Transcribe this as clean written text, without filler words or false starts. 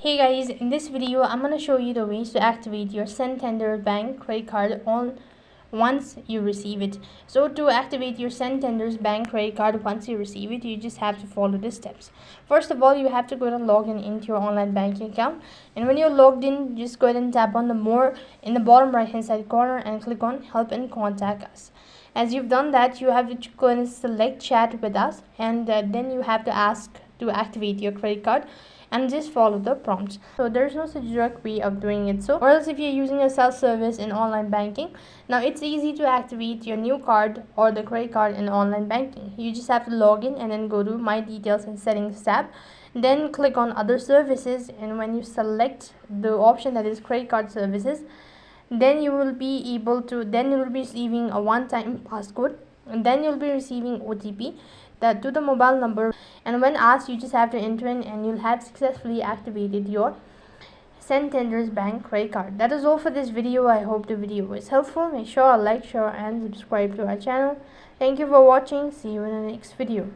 Hey guys, in this video I'm going to show you the ways to activate your Santander bank credit card on once you receive it. So to activate your Santander's bank credit card once you receive it, you just have to follow the steps. First of all, you have to go and log into your online banking account, and when you're logged in, just go ahead and tap on the more in the bottom right hand side corner and click on help and contact us. As you've done that, you have to go and select chat with us, and then you have to ask to activate your credit card and just follow the prompts. So there's no such direct way of doing it. So or else if you're using a self-service in online banking, now it's easy to activate your new card or the credit card in online banking. You just have to log in and then go to my details and settings tab, then click on other services, and when you select the option that is credit card services, then you will be receiving a one-time passcode, and then you'll be receiving OTP that to the mobile number, and when asked you just have to enter in and you'll have successfully activated your Santander's bank credit card. That is all for this video. I hope the video was helpful. Make sure to like, share and subscribe to our channel. Thank you for watching. See you in the next video.